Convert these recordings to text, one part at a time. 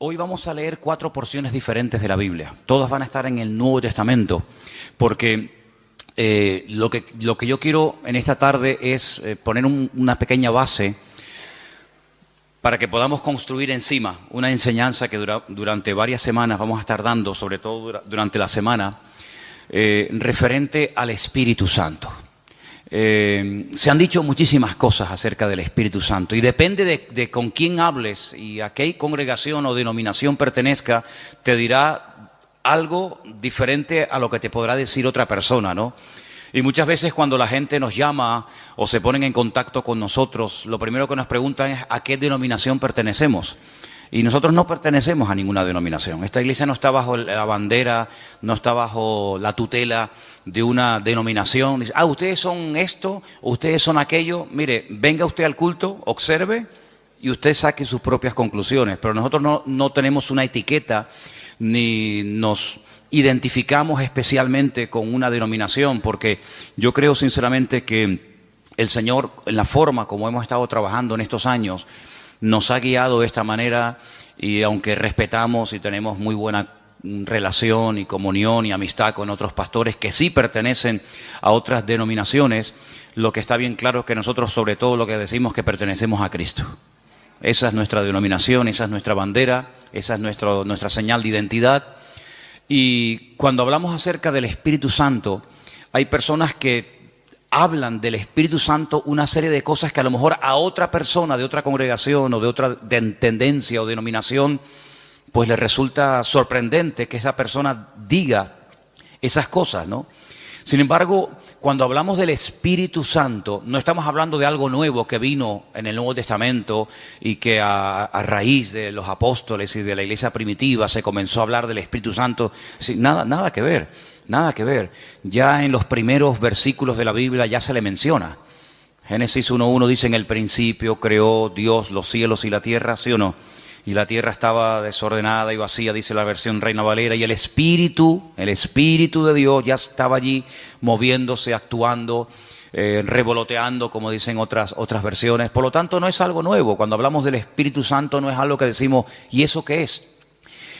Hoy vamos a leer 4 porciones diferentes de la Biblia. Todas van a estar en el Nuevo Testamento, porque lo que yo quiero en esta tarde es poner una pequeña base para que podamos construir encima una enseñanza que durante varias semanas vamos a estar dando, sobre todo durante la semana, referente al Espíritu Santo. Se han dicho muchísimas cosas acerca del Espíritu Santo y depende de con quién hables y a qué congregación o denominación pertenezca, te dirá algo diferente a lo que te podrá decir otra persona, ¿no? Y muchas veces cuando la gente nos llama o se ponen en contacto con nosotros, lo primero que nos preguntan es ¿a qué denominación pertenecemos? Y nosotros no pertenecemos a ninguna denominación. Esta iglesia no está bajo la bandera, no está bajo la tutela de una denominación. Dice, ustedes son esto, ustedes son aquello. Mire, venga usted al culto, observe y usted saque sus propias conclusiones. Pero nosotros no tenemos una etiqueta ni nos identificamos especialmente con una denominación, porque yo creo sinceramente que el Señor, en la forma como hemos estado trabajando en estos años, nos ha guiado de esta manera, y aunque respetamos y tenemos muy buena relación y comunión y amistad con otros pastores que sí pertenecen a otras denominaciones, lo que está bien claro es que nosotros sobre todo lo que decimos es que pertenecemos a Cristo. Esa es nuestra denominación, esa es nuestra bandera, esa es nuestra señal de identidad. Y cuando hablamos acerca del Espíritu Santo, hay personas que hablan del Espíritu Santo una serie de cosas que a lo mejor a otra persona de otra congregación o de otra tendencia o denominación, pues le resulta sorprendente que esa persona diga esas cosas, ¿no? Sin embargo, cuando hablamos del Espíritu Santo, no estamos hablando de algo nuevo que vino en el Nuevo Testamento y que a raíz de los apóstoles y de la iglesia primitiva se comenzó a hablar del Espíritu Santo. Sí, nada que ver, nada que ver. Ya en los primeros versículos de la Biblia ya se le menciona. Génesis 1:1 dice, en el principio creó Dios los cielos y la tierra, ¿sí o no? Y la tierra estaba desordenada y vacía, dice la versión Reina Valera, y el Espíritu de Dios ya estaba allí moviéndose, actuando, revoloteando, como dicen otras versiones. Por lo tanto, no es algo nuevo. Cuando hablamos del Espíritu Santo no es algo que decimos, ¿y eso qué es?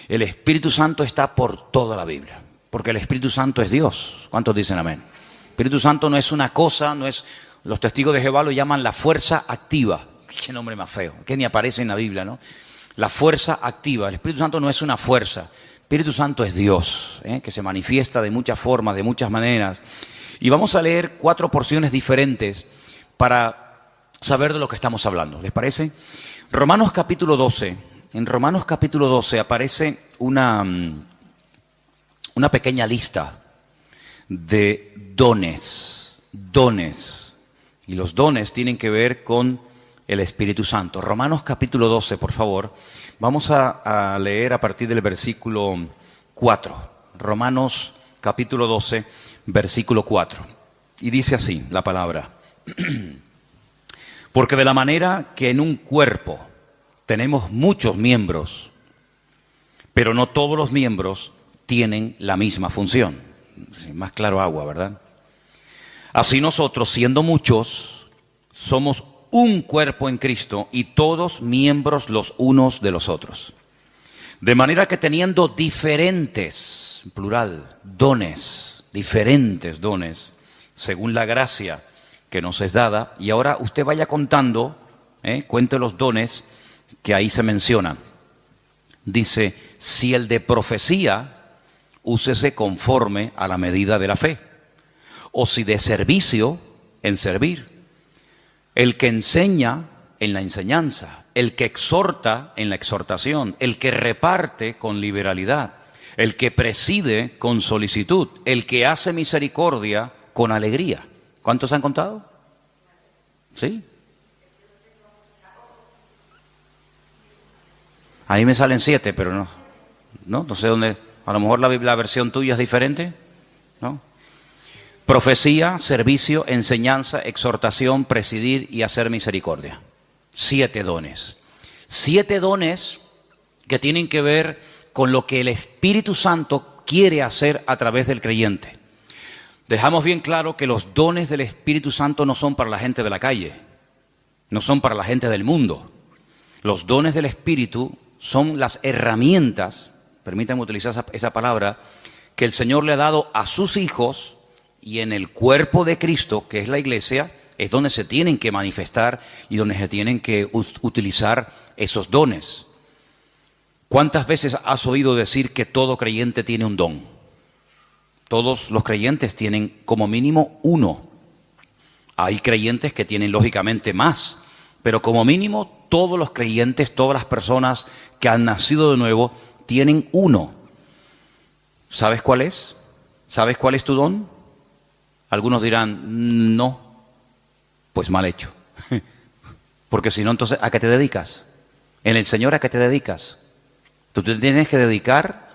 El Espíritu Santo está por toda la Biblia, porque el Espíritu Santo es Dios. ¿Cuántos dicen amén? El Espíritu Santo no es una cosa, no es, los testigos de Jehová lo llaman la fuerza activa. Qué nombre más feo, que ni aparece en la Biblia, ¿no? La fuerza activa. El Espíritu Santo no es una fuerza. El Espíritu Santo es Dios, que se manifiesta de muchas formas, de muchas maneras. Y vamos a leer 4 porciones diferentes para saber de lo que estamos hablando. ¿Les parece? Romanos capítulo 12. En Romanos capítulo 12 aparece una pequeña lista de dones. Y los dones tienen que ver con el Espíritu Santo. Romanos capítulo 12, por favor. Vamos a leer a partir del versículo 4. Romanos capítulo 12, versículo 4. Y dice así la palabra. Porque de la manera que en un cuerpo tenemos muchos miembros, pero no todos los miembros tienen la misma función. Más claro agua, ¿verdad? Así nosotros, siendo muchos, somos un cuerpo en Cristo y todos miembros los unos de los otros. De manera que teniendo diferentes, plural, dones, diferentes dones, según la gracia que nos es dada, y ahora usted vaya contando, cuente los dones que ahí se mencionan. Dice, si el de profecía, úsese conforme a la medida de la fe, o si de servicio, en servir. El que enseña en la enseñanza, el que exhorta en la exhortación, el que reparte con liberalidad, el que preside con solicitud, el que hace misericordia con alegría. ¿Cuántos han contado? ¿Sí? Ahí me salen 7, pero no sé dónde. A lo mejor la versión tuya es diferente, ¿no? Profecía, servicio, enseñanza, exhortación, presidir y hacer misericordia. 7 dones. 7 dones que tienen que ver con lo que el Espíritu Santo quiere hacer a través del creyente. Dejamos bien claro que los dones del Espíritu Santo no son para la gente de la calle. no son para la gente del mundo. Los dones del Espíritu son las herramientas, permítanme utilizar esa palabra, que el Señor le ha dado a sus hijos, y en el cuerpo de Cristo, que es la iglesia, es donde se tienen que manifestar y donde se tienen que utilizar esos dones. ¿Cuántas veces has oído decir que todo creyente tiene un don? Todos los creyentes tienen como mínimo uno. Hay creyentes que tienen lógicamente más, pero como mínimo todos los creyentes, todas las personas que han nacido de nuevo, tienen uno. ¿Sabes cuál es? ¿Sabes cuál es tu don? Algunos dirán, no, pues mal hecho. Porque si no, entonces, ¿a qué te dedicas? En el Señor, ¿a qué te dedicas? Tú te tienes que dedicar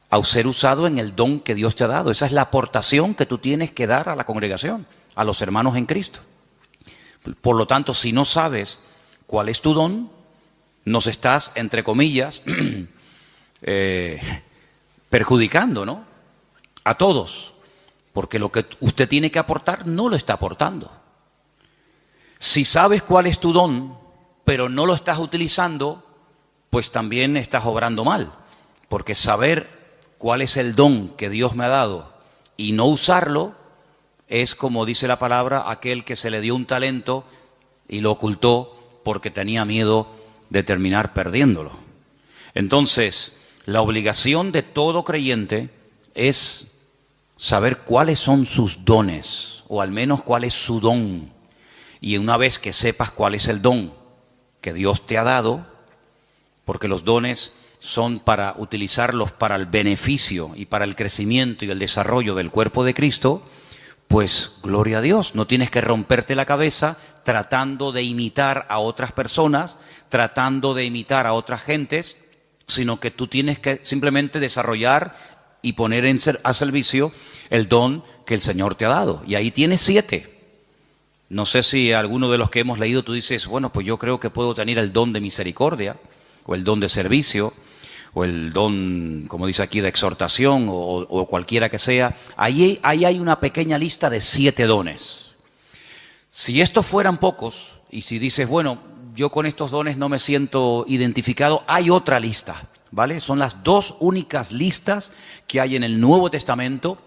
a ser usado en el don que Dios te ha dado. Esa es la aportación que tú tienes que dar a la congregación, a los hermanos en Cristo. Por lo tanto, si no sabes cuál es tu don, nos estás, entre comillas, perjudicando, ¿no? A todos. Porque lo que usted tiene que aportar no lo está aportando. Si sabes cuál es tu don, pero no lo estás utilizando, pues también estás obrando mal. Porque saber cuál es el don que Dios me ha dado y no usarlo es, como dice la palabra, aquel que se le dio un talento y lo ocultó porque tenía miedo de terminar perdiéndolo. Entonces, la obligación de todo creyente es saber cuáles son sus dones, o al menos cuál es su don. Y una vez que sepas cuál es el don que Dios te ha dado, porque los dones son para utilizarlos para el beneficio y para el crecimiento y el desarrollo del cuerpo de Cristo, pues gloria a Dios, no tienes que romperte la cabeza tratando de imitar a otras personas, tratando de imitar a otras gentes, sino que tú tienes que simplemente desarrollar y poner a servicio el don que el Señor te ha dado. Y ahí tienes 7. No sé si alguno de los que hemos leído tú dices, bueno, pues yo creo que puedo tener el don de misericordia, o el don de servicio, o el don, como dice aquí, de exhortación, o cualquiera que sea. Ahí hay una pequeña lista de 7 dones. Si estos fueran pocos, y si dices, bueno, yo con estos dones no me siento identificado, hay otra lista, ¿vale? Son las 2 únicas listas que hay en el Nuevo Testamento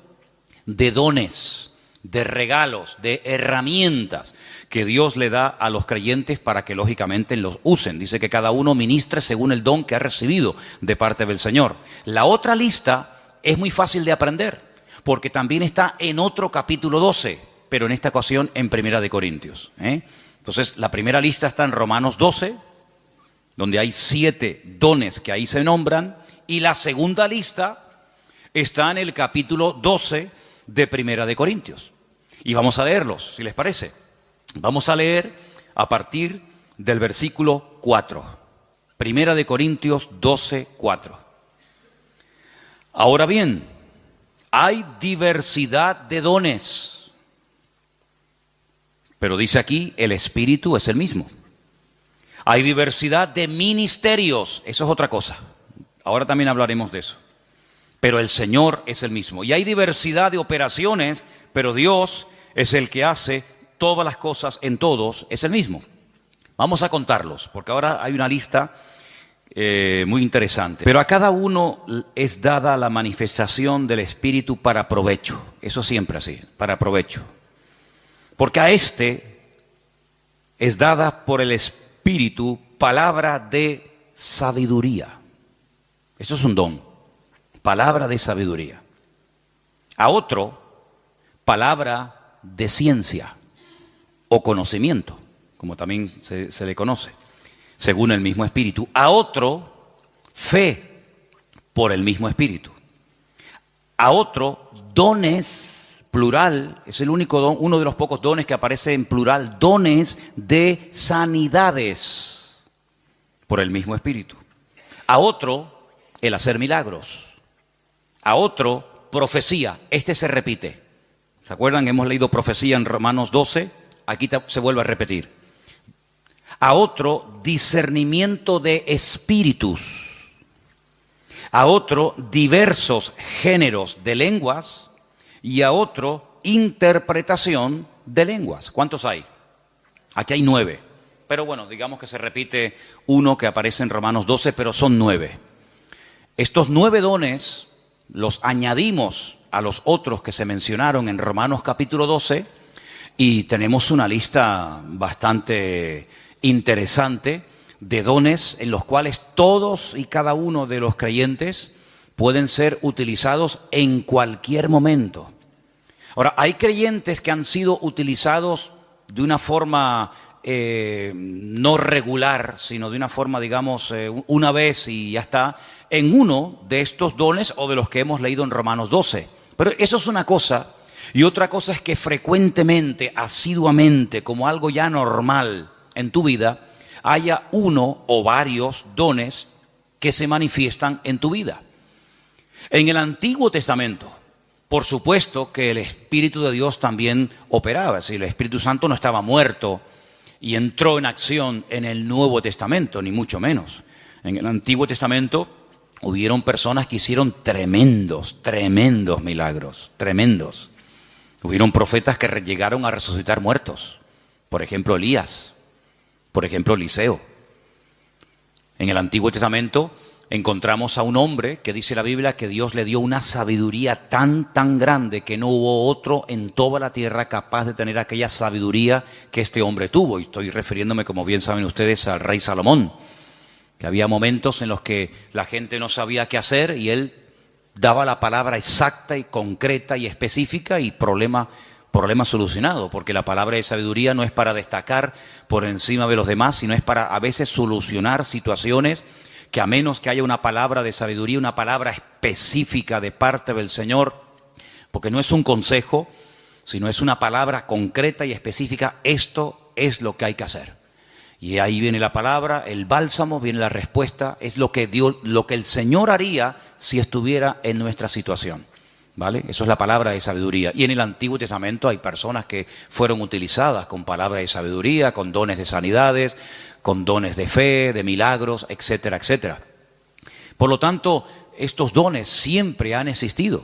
de dones, de regalos, de herramientas que Dios le da a los creyentes para que lógicamente los usen. Dice que cada uno ministre según el don que ha recibido de parte del Señor. La otra lista es muy fácil de aprender, porque también está en otro capítulo 12, pero en esta ocasión en Primera de Corintios. Entonces, la primera lista está en Romanos 12, donde hay 7 dones que ahí se nombran, y la segunda lista está en el capítulo 12 de Primera de Corintios. Y vamos a leerlos, si les parece. Vamos a leer a partir del versículo 4. Primera de Corintios 12, 4. Ahora bien, hay diversidad de dones, pero dice aquí, el Espíritu es el mismo. Hay diversidad de ministerios, eso es otra cosa. Ahora también hablaremos de eso. Pero el Señor es el mismo. Y hay diversidad de operaciones, pero Dios es el que hace todas las cosas en todos, es el mismo. Vamos a contarlos, porque ahora hay una lista muy interesante. Pero a cada uno es dada la manifestación del Espíritu para provecho. Eso siempre así, para provecho. Porque a este es dada por el Espíritu palabra de sabiduría. Eso es un don. Palabra de sabiduría. A otro, palabra de ciencia o conocimiento, como también se le conoce, según el mismo Espíritu. A otro, fe por el mismo Espíritu. A otro, dones, plural, es el único don, uno de los pocos dones que aparece en plural, dones de sanidades por el mismo Espíritu. A otro, el hacer milagros. A otro, profecía. Este se repite. ¿Se acuerdan? Hemos leído profecía en Romanos 12. Aquí se vuelve a repetir. A otro, discernimiento de espíritus. A otro, diversos géneros de lenguas. Y a otro, interpretación de lenguas. ¿Cuántos hay? Aquí hay 9. Pero bueno, digamos que se repite uno que aparece en Romanos 12, pero son 9. Estos 9 dones los añadimos a los otros que se mencionaron en Romanos capítulo 12 y tenemos una lista bastante interesante de dones en los cuales todos y cada uno de los creyentes pueden ser utilizados en cualquier momento. Ahora, hay creyentes que han sido utilizados de una forma no regular, sino de una forma, digamos, una vez y ya está, en uno de estos dones o de los que hemos leído en Romanos 12. Pero eso es una cosa, y otra cosa es que frecuentemente, asiduamente, como algo ya normal en tu vida, haya uno o varios dones que se manifiestan en tu vida. En el Antiguo Testamento, por supuesto que el Espíritu de Dios también operaba, es decir, el Espíritu Santo no estaba muerto y entró en acción en el Nuevo Testamento, ni mucho menos. En el Antiguo Testamento hubieron personas que hicieron tremendos milagros, tremendos. Hubieron profetas que llegaron a resucitar muertos, por ejemplo Elías, por ejemplo Eliseo. En el Antiguo Testamento encontramos a un hombre que dice la Biblia que Dios le dio una sabiduría tan grande que no hubo otro en toda la tierra capaz de tener aquella sabiduría que este hombre tuvo. Y estoy refiriéndome, como bien saben ustedes, al rey Salomón, que había momentos en los que la gente no sabía qué hacer y él daba la palabra exacta y concreta y específica y problema solucionado, porque la palabra de sabiduría no es para destacar por encima de los demás, sino es para a veces solucionar situaciones que a menos que haya una palabra de sabiduría, una palabra específica de parte del Señor, porque no es un consejo, sino es una palabra concreta y específica, esto es lo que hay que hacer. Y ahí viene la palabra, el bálsamo, viene la respuesta, es lo que Dios, lo que el Señor haría si estuviera en nuestra situación. ¿Vale? Eso es la palabra de sabiduría. Y en el Antiguo Testamento hay personas que fueron utilizadas con palabras de sabiduría, con dones de sanidades, con dones de fe, de milagros, etcétera, etcétera. Por lo tanto, estos dones siempre han existido,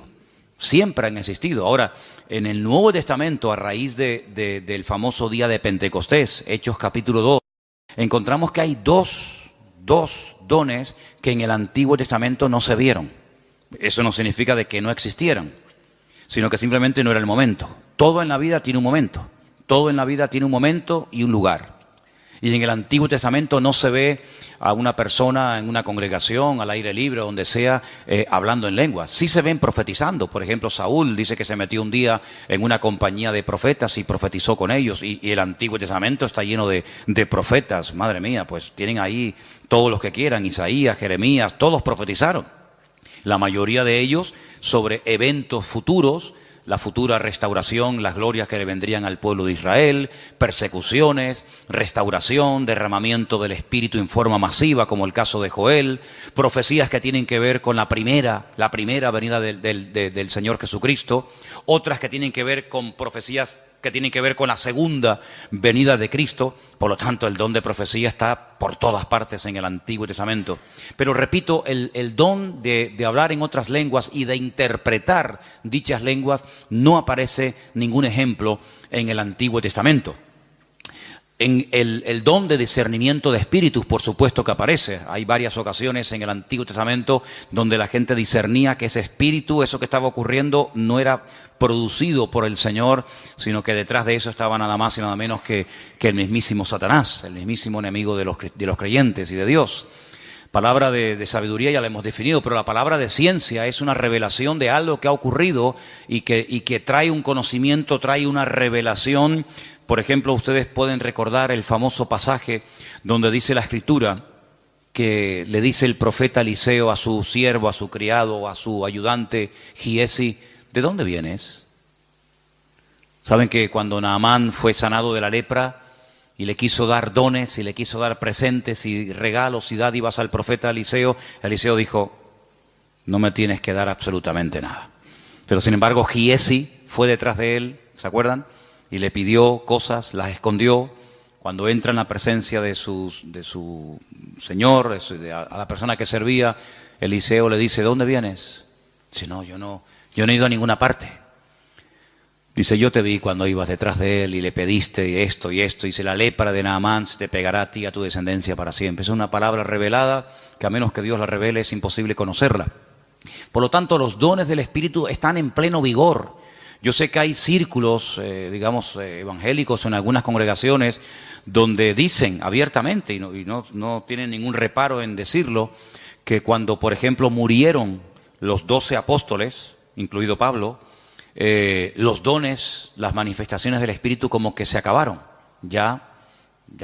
siempre han existido. Ahora, en el Nuevo Testamento, a raíz del famoso día de Pentecostés, Hechos capítulo 2, encontramos que hay dos dones que en el Antiguo Testamento no se vieron. Eso no significa de que no existieran, sino que simplemente no era el momento. Todo en la vida tiene un momento. Todo en la vida tiene un momento y un lugar. Y en el Antiguo Testamento no se ve a una persona en una congregación, al aire libre, donde sea, hablando en lenguas. Sí se ven profetizando. Por ejemplo, Saúl dice que se metió un día en una compañía de profetas y profetizó con ellos. Y el Antiguo Testamento está lleno de profetas. Madre mía, pues tienen ahí todos los que quieran. Isaías, Jeremías, todos profetizaron. La mayoría de ellos sobre eventos futuros, la futura restauración, las glorias que le vendrían al pueblo de Israel, persecuciones, restauración, derramamiento del Espíritu en forma masiva, como el caso de Joel, profecías que tienen que ver con la primera venida del Señor Jesucristo, otras que tienen que ver con profecías que tienen que ver con la segunda venida de Cristo. Por lo tanto, el don de profecía está por todas partes en el Antiguo Testamento. Pero repito, el don de hablar en otras lenguas y de interpretar dichas lenguas no aparece ningún ejemplo en el Antiguo Testamento. En el don de discernimiento de espíritus, por supuesto que aparece. Hay varias ocasiones en el Antiguo Testamento donde la gente discernía que ese espíritu, eso que estaba ocurriendo, no era producido por el Señor, sino que detrás de eso estaba nada más y nada menos que el mismísimo Satanás, el mismísimo enemigo de los creyentes y de Dios. Palabra de sabiduría ya la hemos definido, pero la palabra de ciencia es una revelación de algo que ha ocurrido y que trae un conocimiento, trae una revelación. Por ejemplo, ustedes pueden recordar el famoso pasaje donde dice la Escritura que le dice el profeta Eliseo a su siervo, a su criado, a su ayudante Giesi: ¿de dónde vienes? Saben que cuando Naamán fue sanado de la lepra y le quiso dar dones y le quiso dar presentes y regalos y dádivas al profeta Eliseo, Eliseo dijo: no me tienes que dar absolutamente nada. Pero sin embargo Giesi fue detrás de él, ¿se acuerdan? Y le pidió cosas, las escondió. Cuando entra en la presencia de su señor, a la persona que servía, Eliseo le dice: ¿de dónde vienes? Dice: no, yo no he ido a ninguna parte. Dice, yo te vi cuando ibas detrás de él y le pediste esto y esto. Dice, la lepra de Naamán se te pegará a ti y a tu descendencia para siempre. Es una palabra revelada que a menos que Dios la revele es imposible conocerla. Por lo tanto, los dones del Espíritu están en pleno vigor. Yo sé que hay círculos, evangélicos en algunas congregaciones donde dicen abiertamente, y no tienen ningún reparo en decirlo, que cuando, por ejemplo, murieron los 12 apóstoles, incluido Pablo, los dones, las manifestaciones del Espíritu como que se acabaron. Ya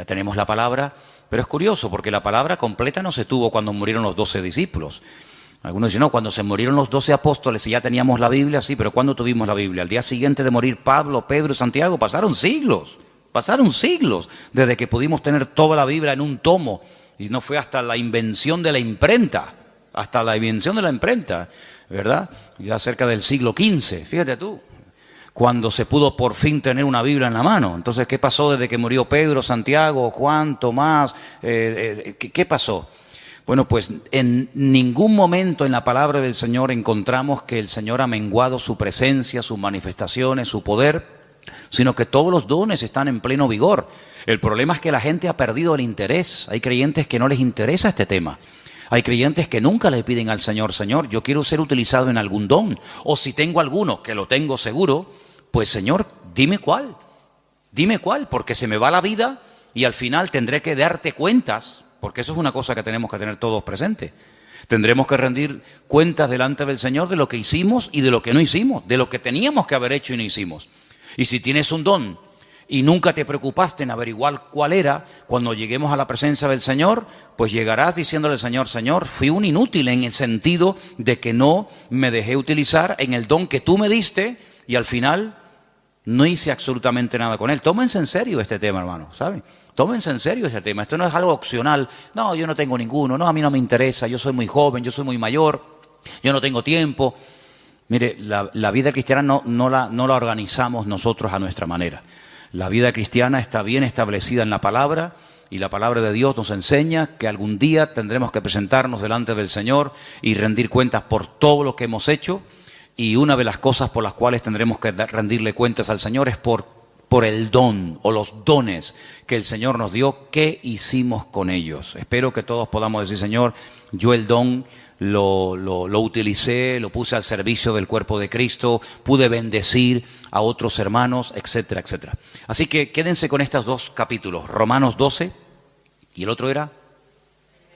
tenemos la palabra, pero es curioso porque la palabra completa no se tuvo cuando murieron los 12 discípulos. Algunos dicen, no, cuando se murieron los 12 apóstoles y ya teníamos la Biblia, sí, pero ¿cuándo tuvimos la Biblia? Al día siguiente de morir Pablo, Pedro y Santiago, pasaron siglos desde que pudimos tener toda la Biblia en un tomo, y no fue hasta la invención de la imprenta, ¿verdad? Ya cerca del siglo XV, fíjate tú, cuando se pudo por fin tener una Biblia en la mano. Entonces, ¿qué pasó desde que murió Pedro, Santiago, Juan, Tomás? ¿Qué pasó? Bueno, pues en ningún momento en la palabra del Señor encontramos que el Señor ha menguado su presencia, sus manifestaciones, su poder, sino que todos los dones están en pleno vigor. El problema es que la gente ha perdido el interés. Hay creyentes que no les interesa este tema. Hay creyentes que nunca le piden al Señor, Señor, yo quiero ser utilizado en algún don. O si tengo alguno, que lo tengo seguro, pues Señor, dime cuál, porque se me va la vida y al final tendré que darte cuentas, porque eso es una cosa que tenemos que tener todos presentes. Tendremos que rendir cuentas delante del Señor de lo que hicimos y de lo que no hicimos, de lo que teníamos que haber hecho y no hicimos. Y si tienes un don y nunca te preocupaste en averiguar cuál era, cuando lleguemos a la presencia del Señor, pues llegarás diciéndole al Señor, Señor, fui un inútil en el sentido de que no me dejé utilizar en el don que tú me diste y al final no hice absolutamente nada con él. Tómense en serio este tema, hermano, ¿saben? Tómense en serio este tema. Esto no es algo opcional. No, yo no tengo ninguno. No, a mí no me interesa. Yo soy muy joven, yo soy muy mayor. Yo no tengo tiempo. Mire, la vida cristiana no la organizamos nosotros a nuestra manera. La vida cristiana está bien establecida en la palabra y la palabra de Dios nos enseña que algún día tendremos que presentarnos delante del Señor y rendir cuentas por todo lo que hemos hecho. Y una de las cosas por las cuales tendremos que rendirle cuentas al Señor es por el don o los dones que el Señor nos dio, ¿qué hicimos con ellos? Espero que todos podamos decir, Señor, yo el don lo utilicé, lo puse al servicio del cuerpo de Cristo, pude bendecir a otros hermanos, etcétera, etcétera. Así que quédense con estos dos capítulos, Romanos 12 y el otro era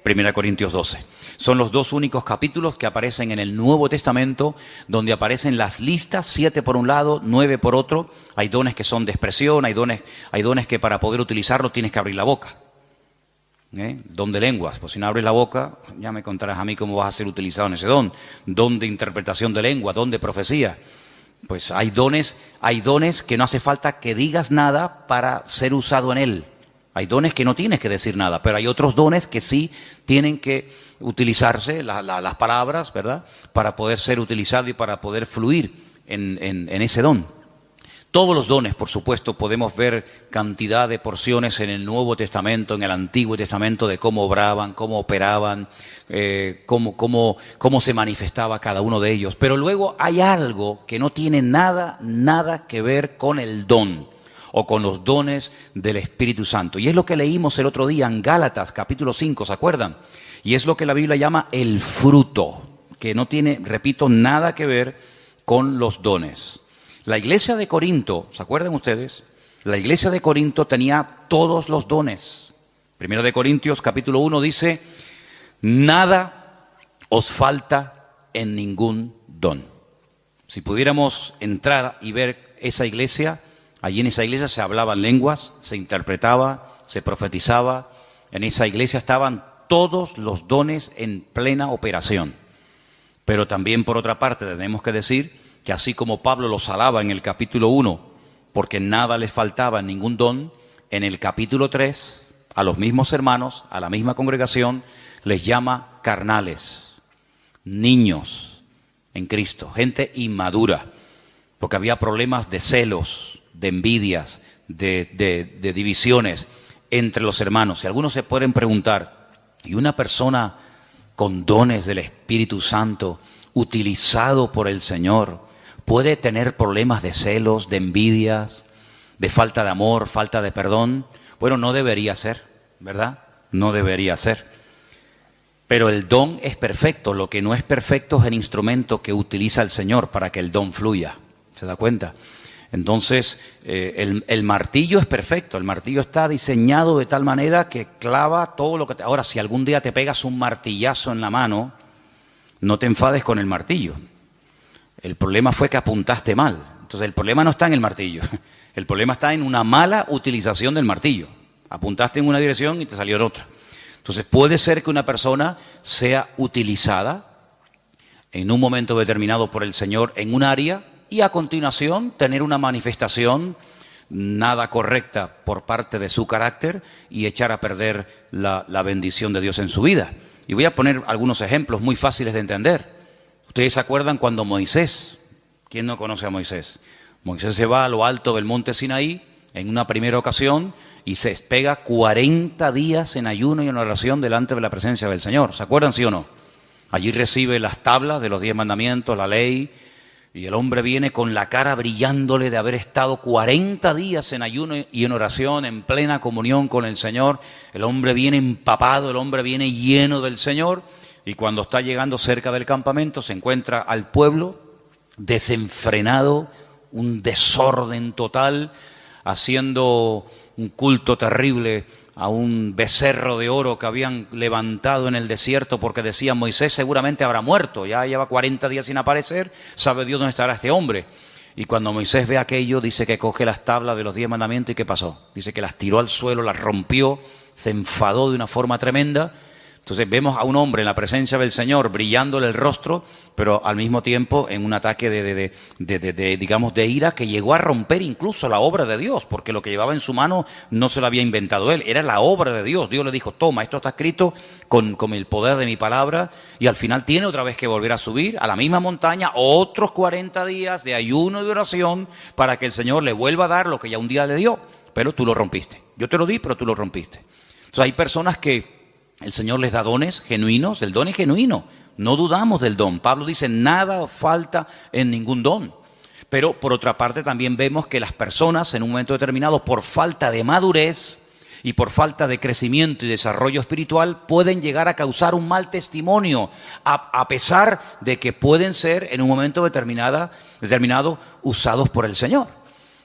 1 Corintios 12. Son los dos únicos capítulos que aparecen en el Nuevo Testamento, donde aparecen las listas, 7 por un lado, 9 por otro. Hay dones que son de expresión, hay dones que para poder utilizarlos tienes que abrir la boca. Don de lenguas, pues si no abres la boca, ya me contarás a mí cómo vas a ser utilizado en ese don. Don de interpretación de lengua, don de profecía. Pues hay dones que no hace falta que digas nada para ser usado en él. Hay dones que no tienes que decir nada, pero hay otros dones que sí tienen que utilizarse, las palabras, ¿verdad?, para poder ser utilizado y para poder fluir en ese don. Todos los dones, por supuesto, podemos ver cantidad de porciones en el Nuevo Testamento, en el Antiguo Testamento, de cómo obraban, cómo operaban, cómo se manifestaba cada uno de ellos. Pero luego hay algo que no tiene nada que ver con el don o con los dones del Espíritu Santo. Y es lo que leímos el otro día en Gálatas, capítulo 5, ¿se acuerdan? Y es lo que la Biblia llama el fruto, que no tiene, repito, nada que ver con los dones. La iglesia de Corinto, ¿se acuerdan ustedes? La iglesia de Corinto tenía todos los dones. 1 Corintios, capítulo 1, dice, nada os falta en ningún don. Si pudiéramos entrar y ver esa iglesia, allí en esa iglesia se hablaban lenguas, se interpretaba, se profetizaba. En esa iglesia estaban todos los dones en plena operación. Pero también, por otra parte, tenemos que decir que así como Pablo los alaba en el capítulo 1, porque nada les faltaba, ningún don, en el capítulo 3, a los mismos hermanos, a la misma congregación, les llama carnales, niños en Cristo, gente inmadura, porque había problemas de celos, de envidias, de divisiones entre los hermanos. Y algunos se pueden preguntar, ¿y una persona con dones del Espíritu Santo, utilizado por el Señor, puede tener problemas de celos, de envidias, de falta de amor, falta de perdón. Bueno, no debería ser, ¿verdad? No debería ser. Pero el don es perfecto. Lo que no es perfecto es el instrumento que utiliza el Señor para que el don fluya. ¿Se da cuenta? Entonces, el martillo es perfecto. El martillo está diseñado de tal manera que clava todo lo que te... Ahora, si algún día te pegas un martillazo en la mano, no te enfades con el martillo. El problema fue que apuntaste mal. Entonces, el problema no está en el martillo. El problema está en una mala utilización del martillo. Apuntaste en una dirección y te salió en otra. Entonces, puede ser que una persona sea utilizada en un momento determinado por el Señor en un área y a continuación tener una manifestación nada correcta por parte de su carácter y echar a perder la bendición de Dios en su vida. Y voy a poner algunos ejemplos muy fáciles de entender. Ustedes se acuerdan cuando Moisés, ¿quién no conoce a Moisés? Moisés se va a lo alto del monte Sinaí en una primera ocasión y se pega 40 días en ayuno y en oración delante de la presencia del Señor. ¿Se acuerdan, sí o no? Allí recibe las tablas de los 10 mandamientos, la ley, y el hombre viene con la cara brillándole de haber estado 40 días en ayuno y en oración, en plena comunión con el Señor. El hombre viene empapado, el hombre viene lleno del Señor, y cuando está llegando cerca del campamento se encuentra al pueblo desenfrenado, un desorden total, haciendo un culto terrible a un becerro de oro que habían levantado en el desierto porque decían, Moisés seguramente habrá muerto, ya lleva 40 días sin aparecer, sabe Dios dónde estará este hombre. Y cuando Moisés ve aquello, dice que coge las tablas de los 10 mandamientos y ¿qué pasó? Dice que las tiró al suelo, las rompió, se enfadó de una forma tremenda. Entonces vemos a un hombre en la presencia del Señor brillándole el rostro, pero al mismo tiempo en un ataque de ira que llegó a romper incluso la obra de Dios, porque lo que llevaba en su mano no se lo había inventado él, era la obra de Dios. Dios le dijo, toma, esto está escrito con el poder de mi palabra, y al final tiene otra vez que volver a subir a la misma montaña, otros 40 días de ayuno y de oración para que el Señor le vuelva a dar lo que ya un día le dio, pero tú lo rompiste. Yo te lo di, pero tú lo rompiste. Entonces hay personas que el Señor les da dones genuinos, el don es genuino, no dudamos del don. Pablo dice, nada falta en ningún don. Pero por otra parte también vemos que las personas en un momento determinado, por falta de madurez y por falta de crecimiento y desarrollo espiritual, pueden llegar a causar un mal testimonio, a pesar de que pueden ser en un momento determinado usados por el Señor.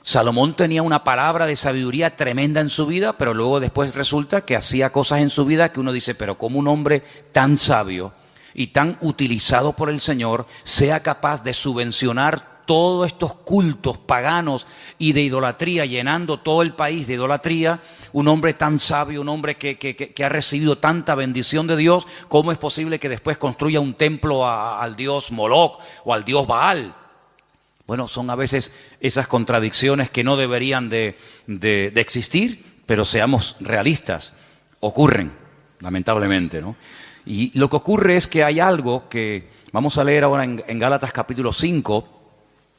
Salomón tenía una palabra de sabiduría tremenda en su vida, pero luego después resulta que hacía cosas en su vida que uno dice, pero ¿cómo un hombre tan sabio y tan utilizado por el Señor sea capaz de subvencionar todos estos cultos paganos y de idolatría, llenando todo el país de idolatría? Un hombre tan sabio, un hombre que ha recibido tanta bendición de Dios, ¿cómo es posible que después construya un templo al dios Moloc o al dios Baal? Bueno, son a veces esas contradicciones que no deberían de existir, pero seamos realistas, ocurren, lamentablemente, ¿no? Y lo que ocurre es que hay algo que vamos a leer ahora en Gálatas capítulo 5,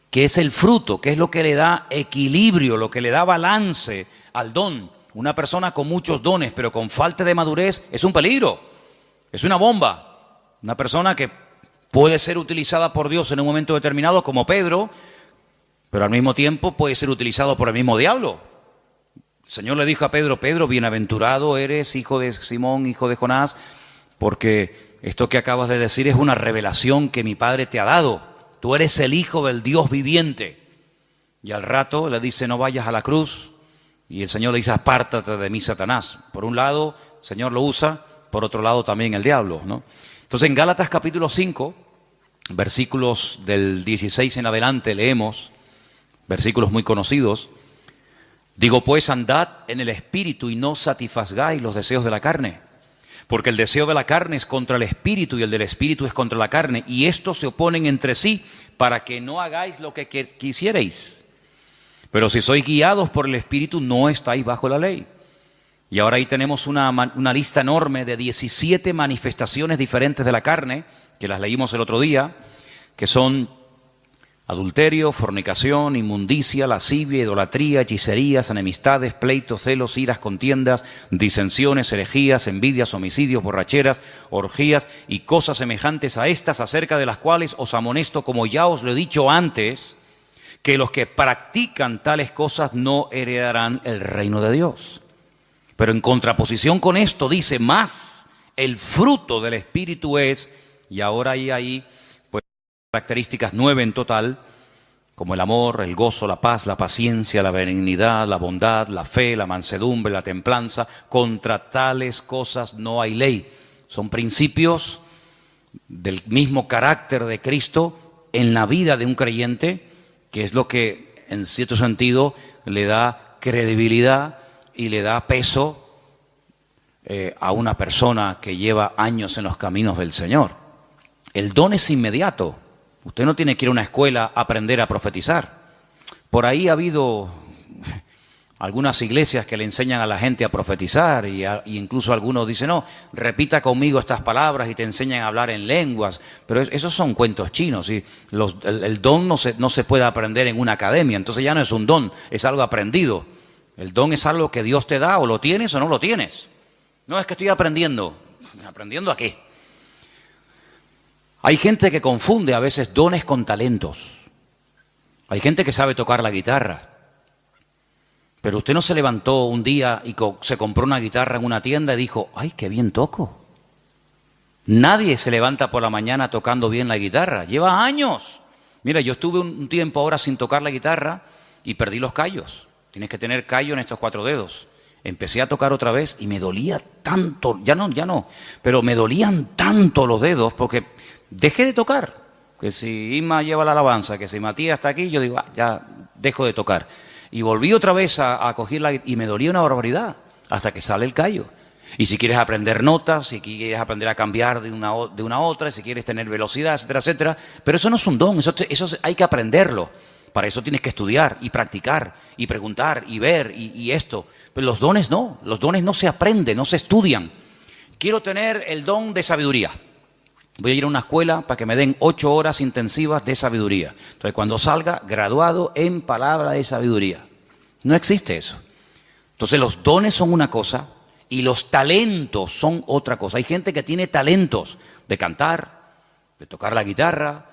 que es el fruto, que es lo que le da equilibrio, lo que le da balance al don. Una persona con muchos dones, pero con falta de madurez, es un peligro, es una bomba. Una persona que puede ser utilizada por Dios en un momento determinado, como Pedro, pero al mismo tiempo puede ser utilizado por el mismo diablo. El Señor le dijo a Pedro, Pedro, bienaventurado eres, hijo de Simón, hijo de Jonás, porque esto que acabas de decir es una revelación que mi Padre te ha dado. Tú eres el Hijo del Dios viviente. Y al rato le dice, no vayas a la cruz. Y el Señor le dice, apártate de mí, Satanás. Por un lado, el Señor lo usa, por otro lado también el diablo, ¿no? Entonces en Gálatas capítulo 5, versículos del 16 en adelante leemos, versículos muy conocidos. Digo pues, andad en el Espíritu y no satisfagáis los deseos de la carne. Porque el deseo de la carne es contra el Espíritu y el del Espíritu es contra la carne. Y estos se oponen entre sí para que no hagáis lo que quisierais. Pero si sois guiados por el Espíritu, no estáis bajo la ley. Y ahora ahí tenemos una lista enorme de 17 manifestaciones diferentes de la carne, que las leímos el otro día, que son Adulterio, fornicación, inmundicia, lascivia, idolatría, hechicerías, enemistades, pleitos, celos, iras, contiendas, disensiones, herejías, envidias, homicidios, borracheras, orgías y cosas semejantes a estas, acerca de las cuales os amonesto, como ya os lo he dicho antes, que los que practican tales cosas no heredarán el reino de Dios. Pero en contraposición con esto dice más, el fruto del Espíritu es, y ahora hay ahí pues características 9 en total, como el amor, el gozo, la paz, la paciencia, la benignidad, la bondad, la fe, la mansedumbre, la templanza. Contra tales cosas no hay ley. Son principios del mismo carácter de Cristo en la vida de un creyente, que es lo que en cierto sentido le da credibilidad y le da peso a una persona que lleva años en los caminos del Señor. El don es inmediato. Usted no tiene que ir a una escuela a aprender a profetizar. Por ahí ha habido algunas iglesias que le enseñan a la gente a profetizar y incluso algunos dicen, no, repita conmigo estas palabras y te enseñan a hablar en lenguas. Pero esos son cuentos chinos. ¿Sí? El don no se puede aprender en una academia, entonces ya no es un don, es algo aprendido. El don es algo que Dios te da, o lo tienes o no lo tienes. No, es que estoy aprendiendo. ¿Aprendiendo a qué? Hay gente que confunde a veces dones con talentos. Hay gente que sabe tocar la guitarra. Pero usted no se levantó un día y se compró una guitarra en una tienda y dijo, ¡ay, qué bien toco! Nadie se levanta por la mañana tocando bien la guitarra. Lleva años. Mira, yo estuve un tiempo ahora sin tocar la guitarra y perdí los callos. Tienes que tener callo en estos 4 dedos. Empecé a tocar otra vez y me dolía tanto, ya no, pero me dolían tanto los dedos porque dejé de tocar. Que si Isma lleva la alabanza, que si Matías está aquí, yo digo, ya dejo de tocar. Y volví otra vez a cogerla y me dolía una barbaridad hasta que sale el callo. Y si quieres aprender notas, si quieres aprender a cambiar de una a otra, si quieres tener velocidad, etcétera, etcétera. Pero eso no es un don, eso hay que aprenderlo. Para eso tienes que estudiar y practicar y preguntar y ver y esto. Pero los dones no se aprenden, no se estudian. Quiero tener el don de sabiduría. Voy a ir a una escuela para que me den 8 horas intensivas de sabiduría. Entonces cuando salga, graduado en palabra de sabiduría. No existe eso. Entonces los dones son una cosa y los talentos son otra cosa. Hay gente que tiene talentos de cantar, de tocar la guitarra,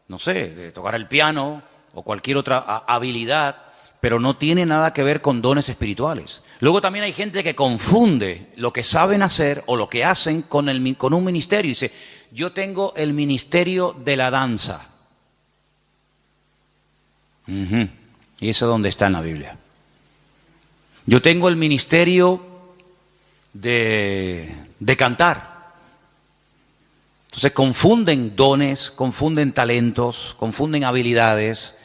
no sé, de tocar el piano o cualquier otra habilidad, pero no tiene nada que ver con dones espirituales. Luego también hay gente que confunde lo que saben hacer o lo que hacen con un ministerio. Dice, yo tengo el ministerio de la danza. ¿Y eso dónde está en la Biblia? Yo tengo el ministerio de cantar. Entonces confunden dones, confunden talentos, confunden habilidades.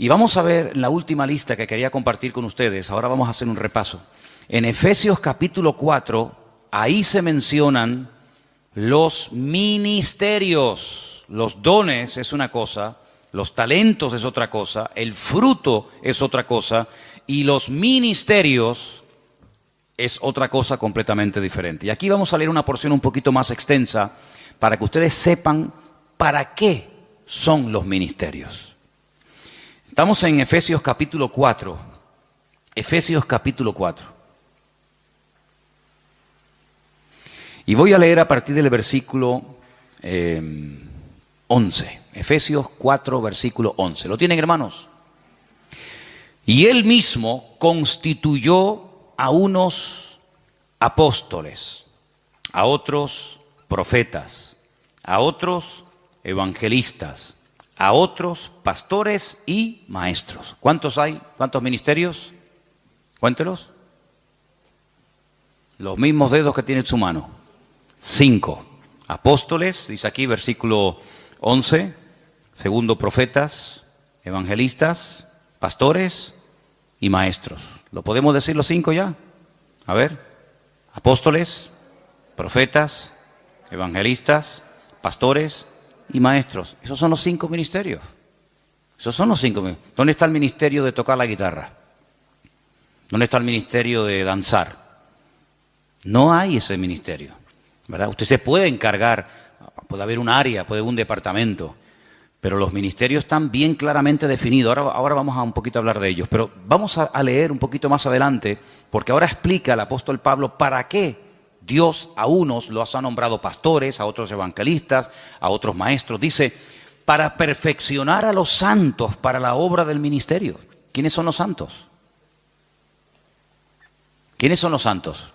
Y vamos a ver en la última lista que quería compartir con ustedes, ahora vamos a hacer un repaso. En Efesios capítulo 4, ahí se mencionan los ministerios. Los dones es una cosa, los talentos es otra cosa, el fruto es otra cosa y los ministerios es otra cosa completamente diferente. Y aquí vamos a leer una porción un poquito más extensa para que ustedes sepan para qué son los ministerios. Estamos en Efesios capítulo 4. Efesios capítulo 4. Y voy a leer a partir del versículo 11. Efesios 4, versículo 11. ¿Lo tienen, hermanos? Y él mismo constituyó a unos apóstoles, a otros profetas, a otros evangelistas, a otros pastores y maestros. ¿Cuántos hay? ¿Cuántos ministerios? Cuéntelos. Los mismos dedos que tiene en su mano. 5. Apóstoles, dice aquí versículo 11. Segundo, profetas, evangelistas, pastores y maestros. ¿Lo podemos decir los 5 ya? A ver. Apóstoles, profetas, evangelistas, pastores y maestros. Esos son los 5 ministerios. Esos son los 5 ministerios. ¿Dónde está el ministerio de tocar la guitarra? ¿Dónde está el ministerio de danzar? No hay ese ministerio, ¿verdad? Usted se puede encargar, puede haber un área, puede haber un departamento, Pero los ministerios están bien claramente definidos. Ahora vamos a un poquito hablar de ellos. Pero vamos a leer un poquito más adelante, porque ahora explica el apóstol Pablo para qué Dios a unos los ha nombrado pastores, a otros evangelistas, a otros maestros. Dice, para perfeccionar a los santos para la obra del ministerio. ¿Quiénes son los santos? ¿Quiénes son los santos?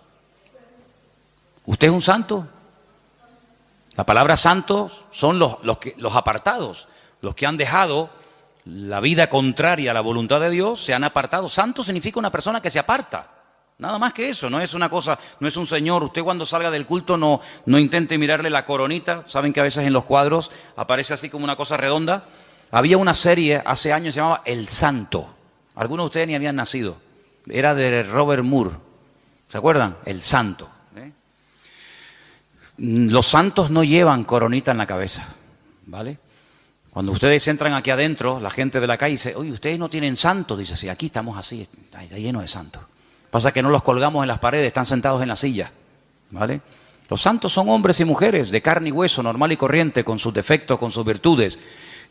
¿Usted es un santo? La palabra santos son los apartados, los que han dejado la vida contraria a la voluntad de Dios, se han apartado. Santo significa una persona que se aparta. Nada más que eso, no es una cosa, no es un señor. Usted cuando salga del culto no intente mirarle la coronita. Saben que a veces en los cuadros aparece así como una cosa redonda. Había una serie hace años que se llamaba El Santo. Algunos de ustedes ni habían nacido. Era de Robert Moore. ¿Se acuerdan? El Santo. Los santos no llevan coronita en la cabeza, ¿vale? Cuando ustedes entran aquí adentro, la gente de la calle dice, oye, ¿ustedes no tienen santos? Dice, sí, aquí estamos así, está lleno de santos. Pasa que no los colgamos en las paredes, están sentados en la silla, ¿vale? Los santos son hombres y mujeres de carne y hueso, normal y corriente, con sus defectos, con sus virtudes,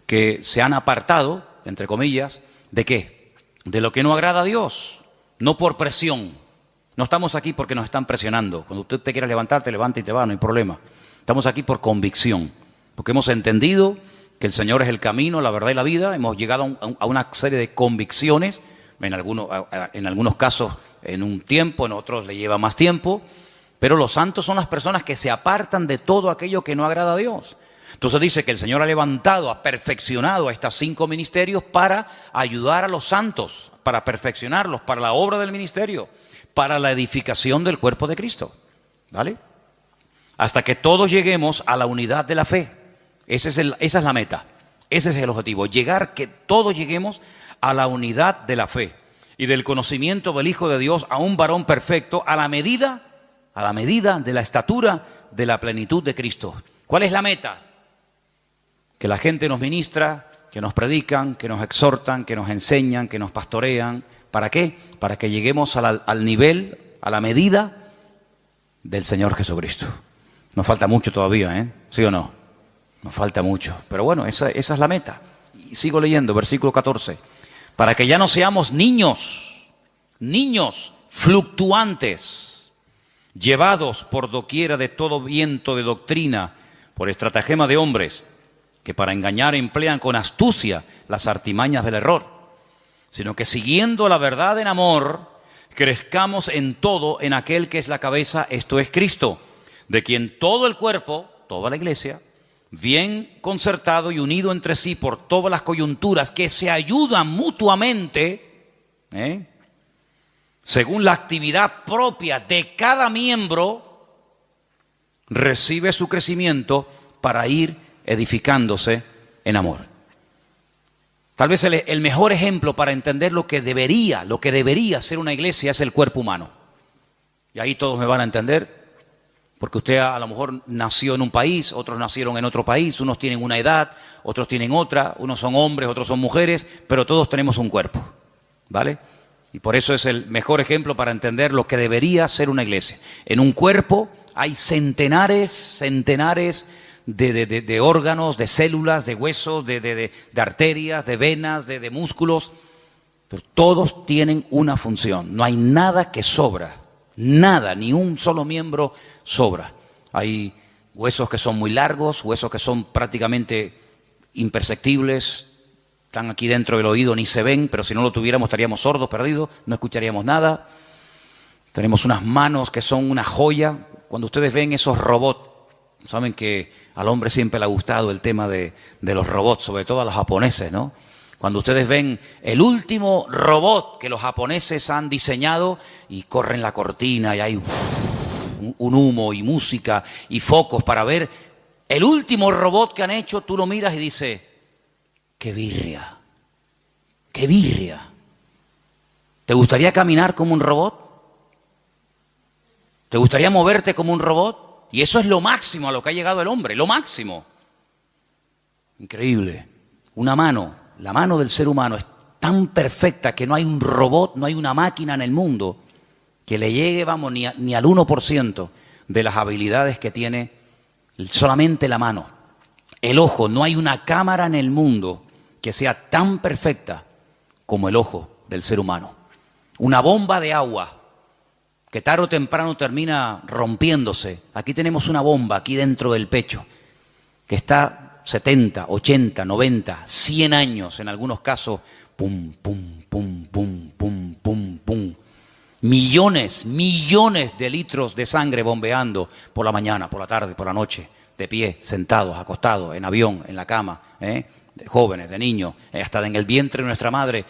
que se han apartado, entre comillas, ¿de qué? De lo que no agrada a Dios, no por presión. No estamos aquí porque nos están presionando. Cuando usted te quiera levantar, te levanta y te va, no hay problema. Estamos aquí por convicción, porque hemos entendido que el Señor es el camino, la verdad y la vida. Hemos llegado a una serie de convicciones, en algunos casos en un tiempo, en otros le lleva más tiempo, pero los santos son las personas que se apartan de todo aquello que no agrada a Dios. Entonces dice que el Señor ha levantado, ha perfeccionado a estos 5 ministerios para ayudar a los santos, para perfeccionarlos, para la obra del ministerio, para la edificación del cuerpo de Cristo, ¿vale? Hasta que todos lleguemos a la unidad de la fe. Esa es la meta, ese es el objetivo, que todos lleguemos a la unidad de la fe y del conocimiento del Hijo de Dios, a un varón perfecto, a la medida de la estatura de la plenitud de Cristo. ¿Cuál es la meta? Que la gente nos ministra, que nos predican, que nos exhortan, que nos enseñan, que nos pastorean. ¿Para qué? Para que lleguemos al nivel, a la medida del Señor Jesucristo. Nos falta mucho todavía, ¿eh? ¿Sí o no? Nos falta mucho. Pero bueno, esa es la meta. Y sigo leyendo, versículo 14. Para que ya no seamos niños fluctuantes, llevados por doquiera de todo viento de doctrina, por estratagema de hombres, que para engañar emplean con astucia las artimañas del error, sino que siguiendo la verdad en amor, crezcamos en todo en aquel que es la cabeza, esto es Cristo, de quien todo el cuerpo, toda la iglesia, bien concertado y unido entre sí por todas las coyunturas que se ayudan mutuamente, según la actividad propia de cada miembro, recibe su crecimiento para ir edificándose en amor. Tal vez el mejor ejemplo para entender lo que debería ser una iglesia es el cuerpo humano. Y ahí todos me van a entender, porque usted a lo mejor nació en un país, otros nacieron en otro país, unos tienen una edad, otros tienen otra, unos son hombres, otros son mujeres, pero todos tenemos un cuerpo, ¿vale? Y por eso es el mejor ejemplo para entender lo que debería ser una iglesia. En un cuerpo hay centenares de órganos, de células, de huesos, de arterias, de venas, de músculos, pero todos tienen una función. No hay nada que sobra, nada, ni un solo miembro sobra. Hay huesos que son muy largos, huesos que son prácticamente imperceptibles, están aquí dentro del oído, ni se ven, pero si no lo tuviéramos estaríamos sordos, perdidos, no escucharíamos nada. Tenemos unas manos que son una joya. Cuando ustedes ven esos robots, saben que al hombre siempre le ha gustado el tema de los robots, sobre todo a los japoneses, ¿no? Cuando ustedes ven el último robot que los japoneses han diseñado y corren la cortina y hay un humo y música y focos para ver el último robot que han hecho, tú lo miras y dices, ¡qué birria! ¡Qué birria! ¿Te gustaría caminar como un robot? ¿Te gustaría moverte como un robot? Y eso es lo máximo a lo que ha llegado el hombre, lo máximo. Increíble. Una mano, la mano del ser humano es tan perfecta que no hay un robot, no hay una máquina en el mundo que le llegue, vamos, ni al 1% de las habilidades que tiene solamente la mano. El ojo, no hay una cámara en el mundo que sea tan perfecta como el ojo del ser humano. Una bomba de agua que tarde o temprano termina rompiéndose. Aquí tenemos una bomba aquí dentro del pecho que está 70, 80, 90, 100 años en algunos casos. Pum, pum, pum, pum, pum, pum, pum. Millones de litros de sangre bombeando por la mañana, por la tarde, por la noche, de pie, sentados, acostados, en avión, en la cama, de jóvenes, de niños, hasta en el vientre de nuestra madre.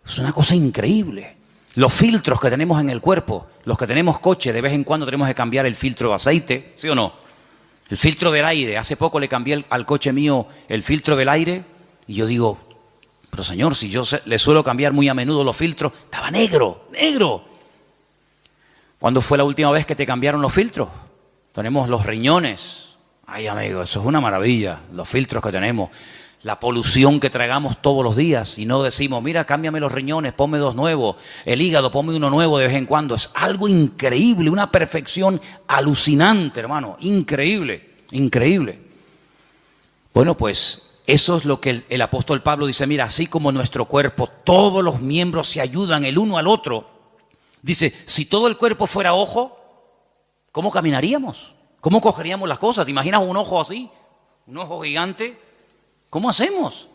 Es una cosa increíble. Los filtros que tenemos en el cuerpo, los que tenemos coche, de vez en cuando tenemos que cambiar el filtro de aceite, ¿sí o no? El filtro del aire. Hace poco le cambié al coche mío el filtro del aire y yo digo, pero señor, si yo le suelo cambiar muy a menudo los filtros, estaba negro, negro. ¿Cuándo fue la última vez que te cambiaron los filtros? Tenemos los riñones. Ay, amigo, eso es una maravilla, los filtros que tenemos. La polución que tragamos todos los días y no decimos, mira, cámbiame los riñones, ponme dos nuevos, el hígado, ponme uno nuevo de vez en cuando. Es algo increíble, una perfección alucinante, hermano, increíble, increíble. Bueno, pues eso es lo que el apóstol Pablo dice, mira, así como nuestro cuerpo, todos los miembros se ayudan el uno al otro. Dice, si todo el cuerpo fuera ojo, ¿cómo caminaríamos? ¿Cómo cogeríamos las cosas? ¿Te imaginas un ojo así? Un ojo gigante. ¿Cómo hacemos?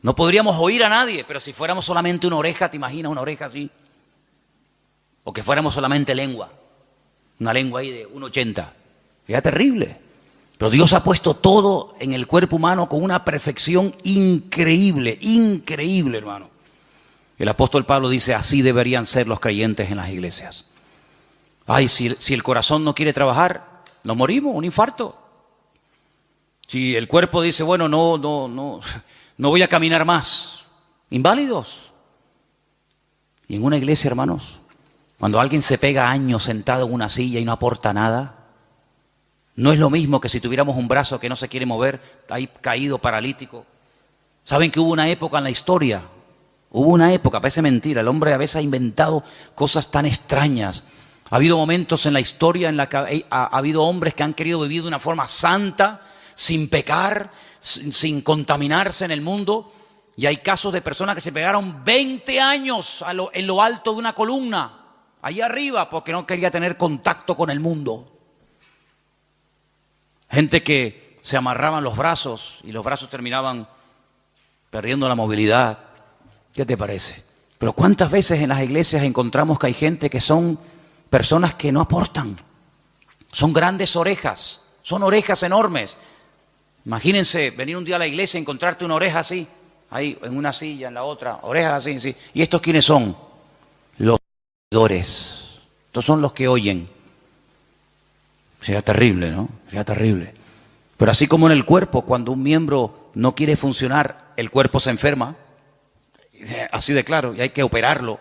No podríamos oír a nadie, pero si fuéramos solamente una oreja, ¿te imaginas una oreja así? O que fuéramos solamente lengua, una lengua ahí de 1,80. Sería terrible. Pero Dios ha puesto todo en el cuerpo humano con una perfección increíble, increíble, hermano. El apóstol Pablo dice, así deberían ser los creyentes en las iglesias. Ay, si el corazón no quiere trabajar, nos morimos, un infarto. Si el cuerpo dice, bueno, no voy a caminar más, inválidos. Y en una iglesia, hermanos, cuando alguien se pega años sentado en una silla y no aporta nada, no es lo mismo que si tuviéramos un brazo que no se quiere mover, ahí caído, paralítico. Saben que hubo una época en la historia, parece mentira, el hombre a veces ha inventado cosas tan extrañas. Ha habido momentos en la historia en la que ha habido hombres que han querido vivir de una forma santa, sin pecar, sin contaminarse en el mundo. Y hay casos de personas que se pegaron 20 años en lo alto de una columna, ahí arriba, porque no quería tener contacto con el mundo. Gente que se amarraban los brazos y los brazos terminaban perdiendo la movilidad. ¿Qué te parece? Pero ¿cuántas veces en las iglesias encontramos que hay gente que son personas que no aportan? Son grandes orejas, son orejas enormes. Imagínense venir un día a la iglesia y encontrarte una oreja así, ahí en una silla, en la otra, orejas así, sí. ¿Y estos quiénes son? Los oidores. Estos son los que oyen. Sería terrible, ¿no? Sería terrible. Pero así como en el cuerpo, cuando un miembro no quiere funcionar, el cuerpo se enferma. Así de claro, y hay que operarlo,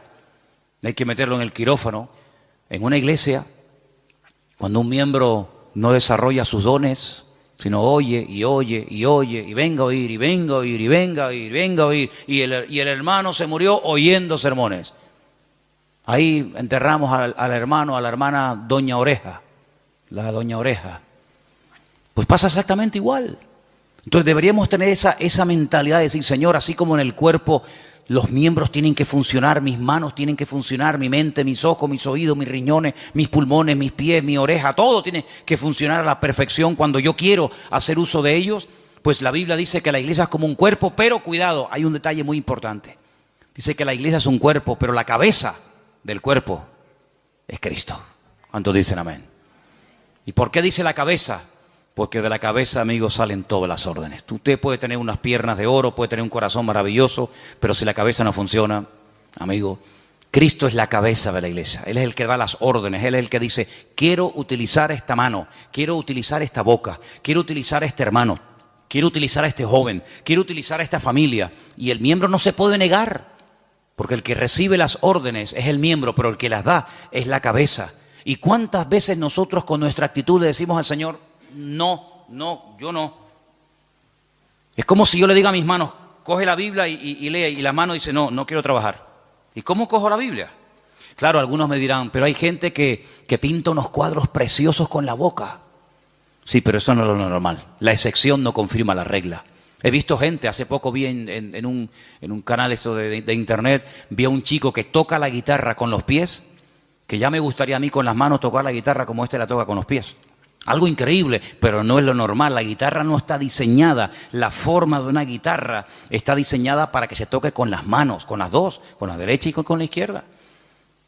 hay que meterlo en el quirófano. En una iglesia, cuando un miembro no desarrolla sus dones, sino oye, y oye, y oye, y venga a oír, y venga a oír, y venga a oír, y venga a oír, y el hermano se murió oyendo sermones. Ahí enterramos al hermano, a la hermana Doña Oreja, la Doña Oreja. Pues pasa exactamente igual. Entonces deberíamos tener esa mentalidad de decir, Señor, así como en el cuerpo los miembros tienen que funcionar, mis manos tienen que funcionar, mi mente, mis ojos, mis oídos, mis riñones, mis pulmones, mis pies, mi oreja, todo tiene que funcionar a la perfección cuando yo quiero hacer uso de ellos. Pues la Biblia dice que la iglesia es como un cuerpo, pero cuidado, hay un detalle muy importante. Dice que la iglesia es un cuerpo, pero la cabeza del cuerpo es Cristo. ¿Cuántos dicen amén? ¿Y por qué dice la cabeza? Porque de la cabeza, amigos, salen todas las órdenes. Usted puede tener unas piernas de oro, puede tener un corazón maravilloso, pero si la cabeza no funciona, amigo, Cristo es la cabeza de la iglesia. Él es el que da las órdenes, Él es el que dice, quiero utilizar esta mano, quiero utilizar esta boca, quiero utilizar a este hermano, quiero utilizar a este joven, quiero utilizar a esta familia. Y el miembro no se puede negar, porque el que recibe las órdenes es el miembro, pero el que las da es la cabeza. ¿Y cuántas veces nosotros con nuestra actitud le decimos al Señor, no, yo no? Es como si yo le diga a mis manos, coge la Biblia y lee, y la mano dice, no quiero trabajar. ¿Y cómo cojo la Biblia? Claro, algunos me dirán, pero hay gente que pinta unos cuadros preciosos con la boca. Sí, pero eso no es lo normal. La excepción no confirma la regla. He visto gente, hace poco vi en un canal esto de internet, vi a un chico que toca la guitarra con los pies, que ya me gustaría a mí con las manos tocar la guitarra como este la toca con los pies. Algo increíble, pero no es lo normal. La guitarra no está diseñada, la forma de una guitarra está diseñada para que se toque con las manos, con las dos, con la derecha y con la izquierda.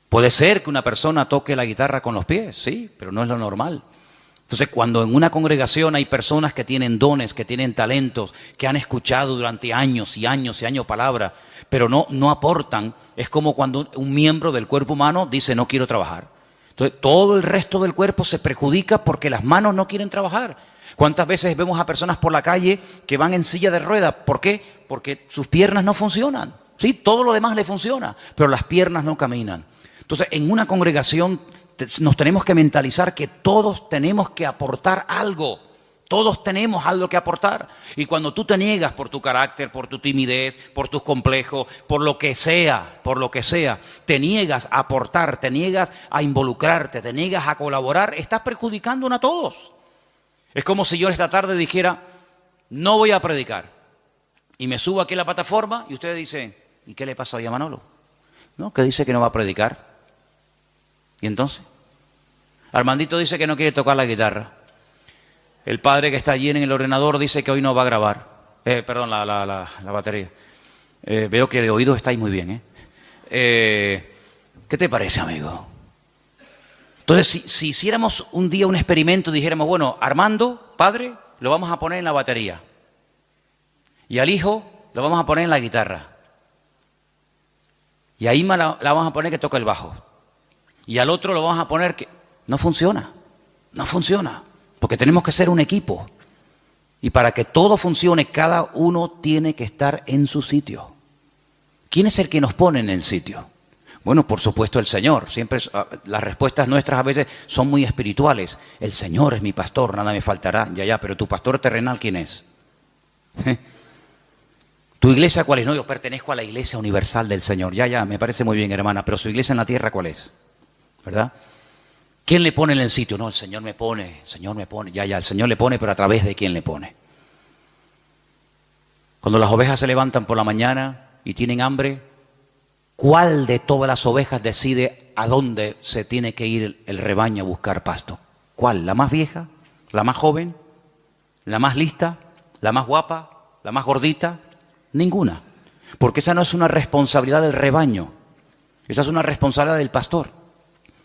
Puede ser que una persona toque la guitarra con los pies, sí, pero no es lo normal. Entonces, cuando en una congregación hay personas que tienen dones, que tienen talentos, que han escuchado durante años y años y años palabra, pero no aportan, es como cuando un miembro del cuerpo humano dice no quiero trabajar. Entonces, todo el resto del cuerpo se perjudica porque las manos no quieren trabajar. ¿Cuántas veces vemos a personas por la calle que van en silla de ruedas? ¿Por qué? Porque sus piernas no funcionan. Sí, todo lo demás le funciona, pero las piernas no caminan. Entonces, en una congregación nos tenemos que mentalizar que todos tenemos que aportar algo. Todos tenemos algo que aportar. Y cuando tú te niegas por tu carácter, por tu timidez, por tus complejos, por lo que sea, te niegas a aportar, te niegas a involucrarte, te niegas a colaborar, estás perjudicándonos a todos. Es como si yo esta tarde dijera, no voy a predicar. Y me subo aquí a la plataforma y ustedes dicen, ¿y qué le pasa hoy a Manolo? ¿No? Que dice que no va a predicar. ¿Y entonces? Armandito dice que no quiere tocar la guitarra. El padre que está allí en el ordenador dice que hoy no va a grabar. Perdón, la batería. Veo que de oídos estáis muy bien. ¿Qué te parece, amigo? Entonces, si hiciéramos un día un experimento y dijéramos, bueno, Armando, padre, lo vamos a poner en la batería. Y al hijo lo vamos a poner en la guitarra. Y a Ima la vamos a poner que toque el bajo. Y al otro lo vamos a poner que... No funciona, porque tenemos que ser un equipo. Y para que todo funcione, cada uno tiene que estar en su sitio. ¿Quién es el que nos pone en el sitio? Bueno, por supuesto el Señor. Siempre las respuestas nuestras a veces son muy espirituales. El Señor es mi pastor, nada me faltará. Ya, pero tu pastor terrenal, ¿quién es? ¿Tu iglesia cuál es? No, yo pertenezco a la iglesia universal del Señor. Ya, me parece muy bien, hermana, pero su iglesia en la tierra, ¿cuál es? ¿Verdad? ¿Quién le pone en el sitio? No, el Señor me pone, ya, el Señor le pone, pero a través de quién le pone. Cuando las ovejas se levantan por la mañana y tienen hambre, ¿cuál de todas las ovejas decide a dónde se tiene que ir el rebaño a buscar pasto? ¿Cuál? ¿La más vieja? ¿La más joven? ¿La más lista? ¿La más guapa? ¿La más gordita? Ninguna. Porque esa no es una responsabilidad del rebaño, esa es una responsabilidad del pastor.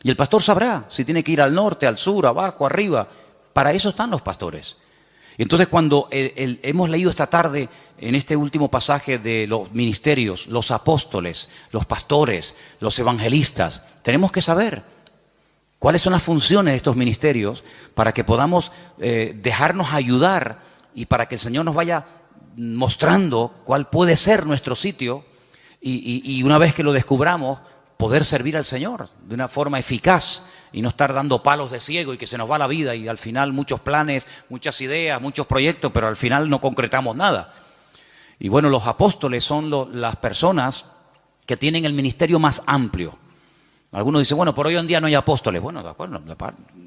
Y el pastor sabrá si tiene que ir al norte, al sur, abajo, arriba. Para eso están los pastores. Entonces, cuando hemos leído esta tarde en este último pasaje de los ministerios, los apóstoles, los pastores, los evangelistas, tenemos que saber cuáles son las funciones de estos ministerios para que podamos dejarnos ayudar y para que el Señor nos vaya mostrando cuál puede ser nuestro sitio y una vez que lo descubramos, poder servir al Señor de una forma eficaz y no estar dando palos de ciego y que se nos va la vida y al final muchos planes, muchas ideas, muchos proyectos, pero al final no concretamos nada. Y bueno, los apóstoles son las personas que tienen el ministerio más amplio. Algunos dicen, bueno, por hoy en día no hay apóstoles. Bueno, de acuerdo,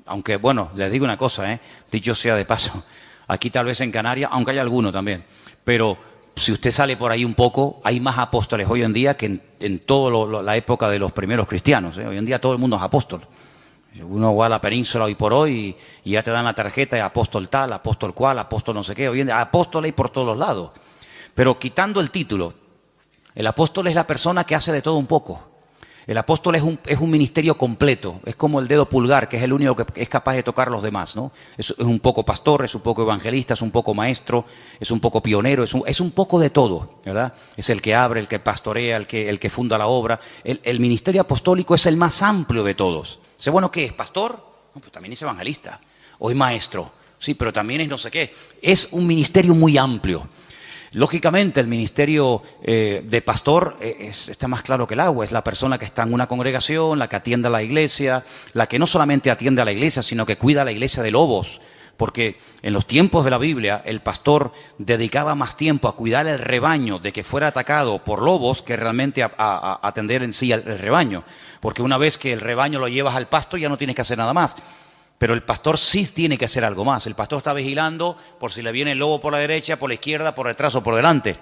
aunque bueno, les digo una cosa, dicho sea de paso, aquí tal vez en Canarias, aunque hay alguno también, pero si usted sale por ahí un poco, hay más apóstoles hoy en día que en toda la época de los primeros cristianos. Hoy en día todo el mundo es apóstol. Uno va a la península hoy por hoy y ya te dan la tarjeta de apóstol tal, apóstol cual, apóstol no sé qué. Hoy en día apóstol hay por todos lados. Pero quitando el título, el apóstol es la persona que hace de todo un poco. El apóstol es un ministerio completo, es como el dedo pulgar, que es el único que es capaz de tocar los demás, ¿no? Es un poco pastor, es un poco evangelista, es un poco maestro, es un poco pionero, es un poco de todo, ¿verdad? Es el que abre, el que pastorea, el que funda la obra. El ministerio apostólico es el más amplio de todos. ¿Sé bueno qué es? ¿Pastor? No, pues también es evangelista, o es maestro, sí, pero también es no sé qué. Es un ministerio muy amplio. Lógicamente el ministerio de pastor está más claro que el agua, es la persona que está en una congregación, la que atiende a la iglesia, la que no solamente atiende a la iglesia, sino que cuida a la iglesia de lobos, porque en los tiempos de la Biblia el pastor dedicaba más tiempo a cuidar el rebaño de que fuera atacado por lobos que realmente a atender en sí el rebaño, porque una vez que el rebaño lo llevas al pasto ya no tienes que hacer nada más. Pero el pastor sí tiene que hacer algo más. El pastor está vigilando por si le viene el lobo por la derecha, por la izquierda, por detrás o por delante.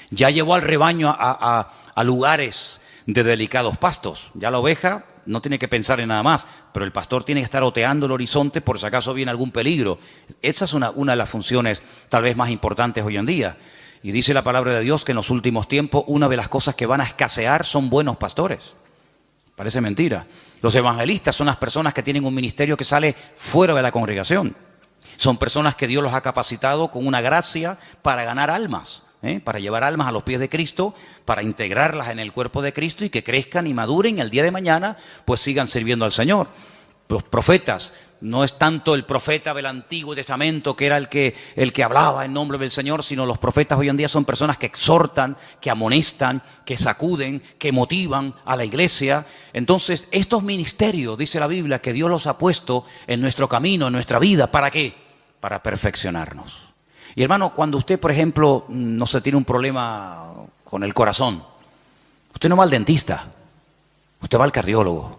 Ya llevó al rebaño a lugares de delicados pastos. Ya la oveja no tiene que pensar en nada más, pero el pastor tiene que estar oteando el horizonte por si acaso viene algún peligro. Esa es una de las funciones tal vez más importantes hoy en día. Y dice la palabra de Dios que en los últimos tiempos una de las cosas que van a escasear son buenos pastores. Parece mentira. Los evangelistas son las personas que tienen un ministerio que sale fuera de la congregación. Son personas que Dios los ha capacitado con una gracia para ganar almas, para llevar almas a los pies de Cristo, para integrarlas en el cuerpo de Cristo y que crezcan y maduren y el día de mañana pues sigan sirviendo al Señor. Los profetas, no es tanto el profeta del Antiguo Testamento que era el que hablaba en nombre del Señor, sino los profetas hoy en día son personas que exhortan, que amonestan, que sacuden, que motivan a la iglesia. Entonces, estos ministerios, dice la Biblia, que Dios los ha puesto en nuestro camino, en nuestra vida, ¿para qué? Para perfeccionarnos. Y hermano, cuando usted, por ejemplo, no se tiene un problema con el corazón, usted no va al dentista, usted va al cardiólogo.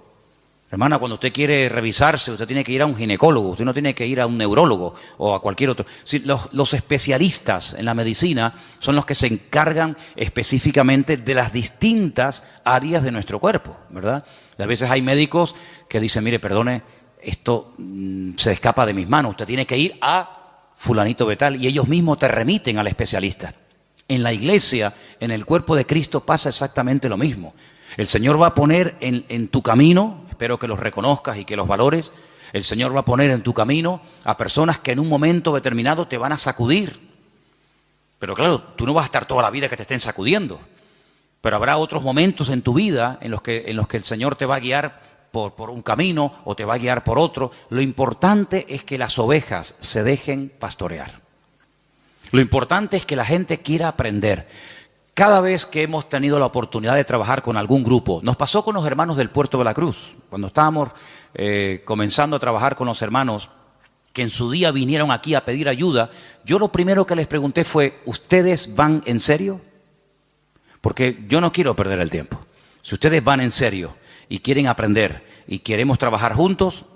Hermana, cuando usted quiere revisarse, usted tiene que ir a un ginecólogo, usted no tiene que ir a un neurólogo o a cualquier otro. Sí, los especialistas en la medicina son los que se encargan específicamente de las distintas áreas de nuestro cuerpo, ¿verdad? Y a veces hay médicos que dicen, mire, perdone, esto se escapa de mis manos, usted tiene que ir a fulanito de tal, y ellos mismos te remiten al especialista. En la iglesia, en el cuerpo de Cristo pasa exactamente lo mismo. El Señor va a poner en tu camino, espero que los reconozcas y que los valores, el Señor va a poner en tu camino a personas que en un momento determinado te van a sacudir. Pero claro, tú no vas a estar toda la vida que te estén sacudiendo, pero habrá otros momentos en tu vida en los que el Señor te va a guiar por un camino o te va a guiar por otro. Lo importante es que las ovejas se dejen pastorear. Lo importante es que la gente quiera aprender. Cada vez que hemos tenido la oportunidad de trabajar con algún grupo, nos pasó con los hermanos del Puerto de la Cruz, cuando estábamos comenzando a trabajar con los hermanos que en su día vinieron aquí a pedir ayuda, yo lo primero que les pregunté fue, ¿ustedes van en serio? Porque yo no quiero perder el tiempo. Si ustedes van en serio y quieren aprender y queremos trabajar juntos,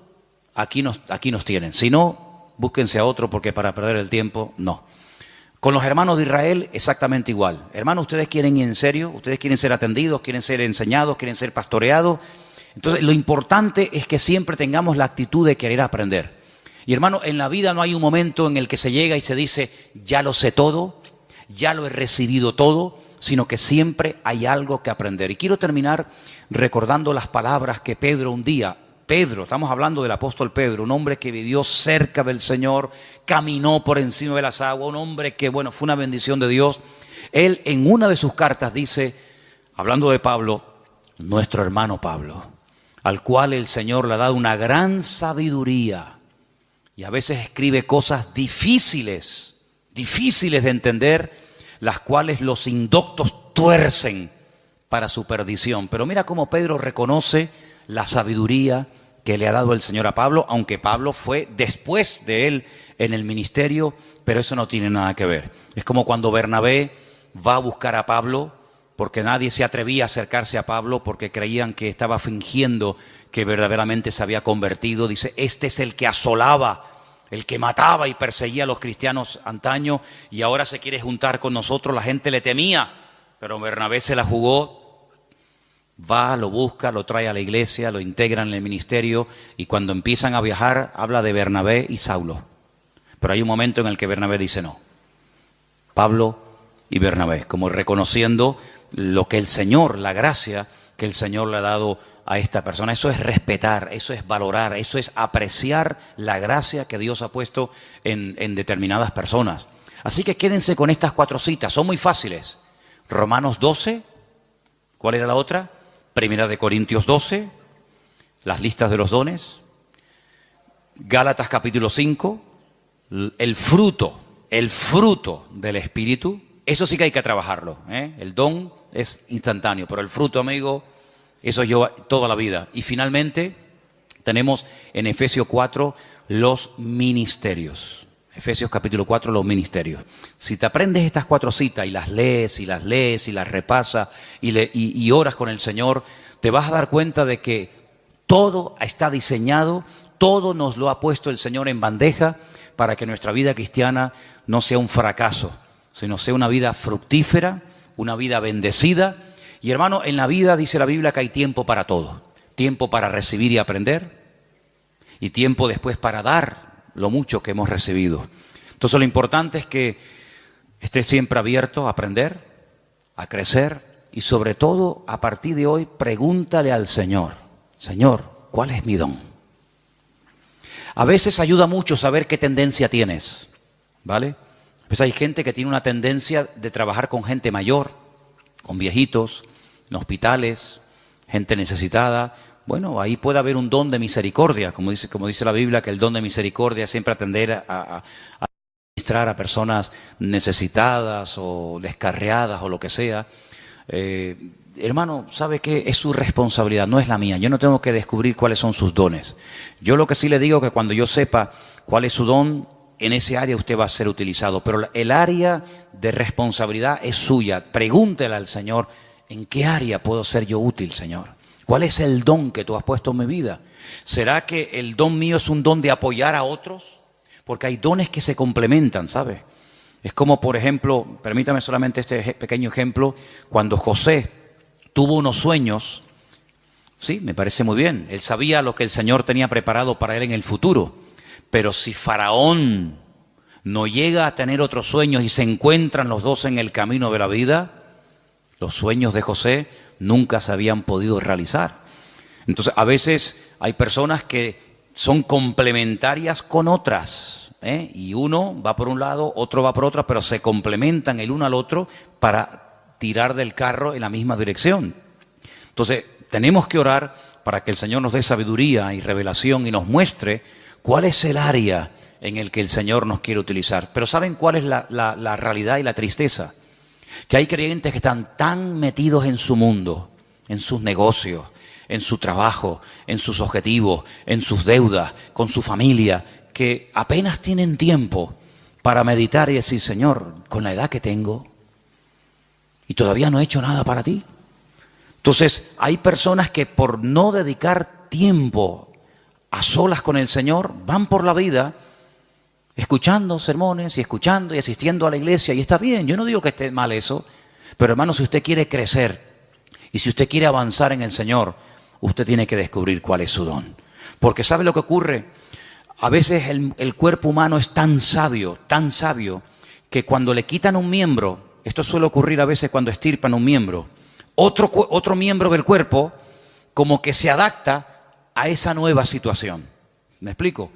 aquí nos tienen. Si no, búsquense a otro porque para perder el tiempo, no. Con los hermanos de Israel, exactamente igual. Hermanos, ¿ustedes quieren ir en serio? ¿Ustedes quieren ser atendidos? ¿Quieren ser enseñados? ¿Quieren ser pastoreados? Entonces, lo importante es que siempre tengamos la actitud de querer aprender. Y hermano, en la vida no hay un momento en el que se llega y se dice, ya lo sé todo, ya lo he recibido todo, sino que siempre hay algo que aprender. Y quiero terminar recordando las palabras que Pedro un día, estamos hablando del apóstol Pedro, un hombre que vivió cerca del Señor, caminó por encima de las aguas, un hombre que, bueno, fue una bendición de Dios. Él en una de sus cartas dice, hablando de Pablo, nuestro hermano Pablo, al cual el Señor le ha dado una gran sabiduría y a veces escribe cosas difíciles de entender, las cuales los indoctos tuercen para su perdición. Pero mira cómo Pedro reconoce la sabiduría que le ha dado el Señor a Pablo, aunque Pablo fue después de él en el ministerio, pero eso no tiene nada que ver. Es como cuando Bernabé va a buscar a Pablo, porque nadie se atrevía a acercarse a Pablo porque creían que estaba fingiendo que verdaderamente se había convertido. Dice, este es el que asolaba, el que mataba y perseguía a los cristianos antaño y ahora se quiere juntar con nosotros. La gente le temía, pero Bernabé se la jugó. Va, lo busca, lo trae a la iglesia, lo integran en el ministerio y cuando empiezan a viajar habla de Bernabé y Saulo. Pero hay un momento en el que Bernabé dice no. Pablo y Bernabé, como reconociendo lo que el Señor, la gracia que el Señor le ha dado a esta persona. Eso es respetar, eso es valorar, eso es apreciar la gracia que Dios ha puesto en determinadas personas. Así que quédense con estas 4 citas, son muy fáciles. Romanos 12, ¿cuál era la otra? Primera de Corintios 12, las listas de los dones. Gálatas capítulo 5, el fruto del Espíritu. Eso sí que hay que trabajarlo, ¿eh? El don es instantáneo, pero el fruto, amigo, eso lleva toda la vida. Y finalmente tenemos en Efesios 4 los ministerios. Efesios capítulo 4, los ministerios. Si te aprendes estas 4 citas y las lees y las repasas y oras con el Señor, te vas a dar cuenta de que todo está diseñado todo nos lo ha puesto el Señor en bandeja para que nuestra vida cristiana no sea un fracaso, sino sea una vida fructífera, una vida bendecida. Y hermano, en la vida dice la Biblia que hay tiempo para todo. Tiempo para recibir y aprender, y tiempo después para dar lo mucho que hemos recibido. Entonces lo importante es que estés siempre abierto a aprender, a crecer, y sobre todo, a partir de hoy, pregúntale al Señor: Señor, ¿cuál es mi don? A veces ayuda mucho saber qué tendencia tienes, ¿vale? Pues hay gente que tiene una tendencia de trabajar con gente mayor, con viejitos, en hospitales, gente necesitada. Bueno, ahí puede haber un don de misericordia, como dice la Biblia, que el don de misericordia es siempre atender a administrar a personas necesitadas o descarriadas o lo que sea. Hermano, ¿sabe qué? Es su responsabilidad, no es la mía. Yo no tengo que descubrir cuáles son sus dones. Yo lo que sí le digo es que cuando yo sepa cuál es su don, en ese área usted va a ser utilizado. Pero el área de responsabilidad es suya. Pregúntele al Señor: ¿en qué área puedo ser yo útil, Señor? ¿Cuál es el don que tú has puesto en mi vida? ¿Será que el don mío es un don de apoyar a otros? Porque hay dones que se complementan, ¿sabe? Es como, por ejemplo, permítame solamente este pequeño ejemplo, cuando José tuvo unos sueños, sí, me parece muy bien, él sabía lo que el Señor tenía preparado para él en el futuro, pero si Faraón no llega a tener otros sueños y se encuentran los dos en el camino de la vida, los sueños de José nunca se habían podido realizar. Entonces, a veces hay personas que son complementarias con otras, y uno va por un lado, otro va por otro, pero se complementan el uno al otro para tirar del carro en la misma dirección. Entonces, tenemos que orar para que el Señor nos dé sabiduría y revelación y nos muestre cuál es el área en el que el Señor nos quiere utilizar. Pero ¿saben cuál es la realidad y la tristeza? Que hay creyentes que están tan metidos en su mundo, en sus negocios, en su trabajo, en sus objetivos, en sus deudas, con su familia, que apenas tienen tiempo para meditar y decir: Señor, con la edad que tengo y todavía no he hecho nada para ti. Entonces, hay personas que por no dedicar tiempo a solas con el Señor, van por la vida escuchando sermones y escuchando y asistiendo a la iglesia, y está bien, yo no digo que esté mal eso, pero hermano, si usted quiere crecer y si usted quiere avanzar en el Señor, usted tiene que descubrir cuál es su don. Porque ¿sabe lo que ocurre? A veces el cuerpo humano es tan sabio, que cuando le quitan un miembro, esto suele ocurrir a veces cuando extirpan un miembro, otro miembro del cuerpo como que se adapta a esa nueva situación. ¿Me explico?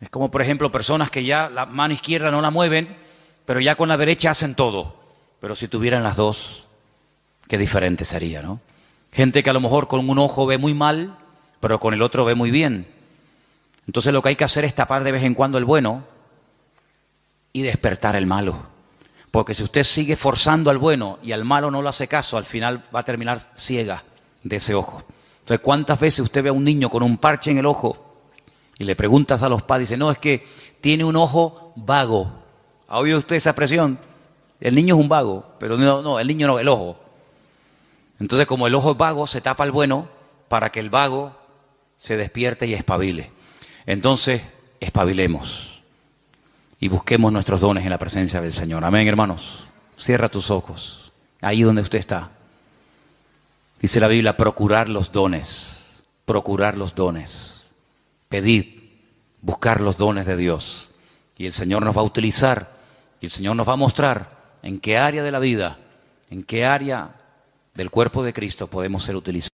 Es como, por ejemplo, personas que ya la mano izquierda no la mueven, pero ya con la derecha hacen todo. Pero si tuvieran las dos, qué diferente sería, ¿no? Gente que a lo mejor con un ojo ve muy mal, pero con el otro ve muy bien. Entonces lo que hay que hacer es tapar de vez en cuando el bueno y despertar el malo. Porque si usted sigue forzando al bueno y al malo no le hace caso, al final va a terminar ciega de ese ojo. Entonces, ¿cuántas veces usted ve a un niño con un parche en el ojo y le preguntas a los padres, dice: no, es que tiene un ojo vago? ¿Ha oído usted esa expresión? El niño es un vago, pero no, el niño no, el ojo. Entonces, como el ojo es vago, se tapa el bueno para que el vago se despierte y espabile. Entonces, espabilemos y busquemos nuestros dones en la presencia del Señor. Amén, hermanos. Cierra tus ojos, ahí donde usted está. Dice la Biblia: procurar los dones, pedid, buscar los dones de Dios. Y el Señor nos va a utilizar, y el Señor nos va a mostrar en qué área de la vida, en qué área del cuerpo de Cristo podemos ser utilizados.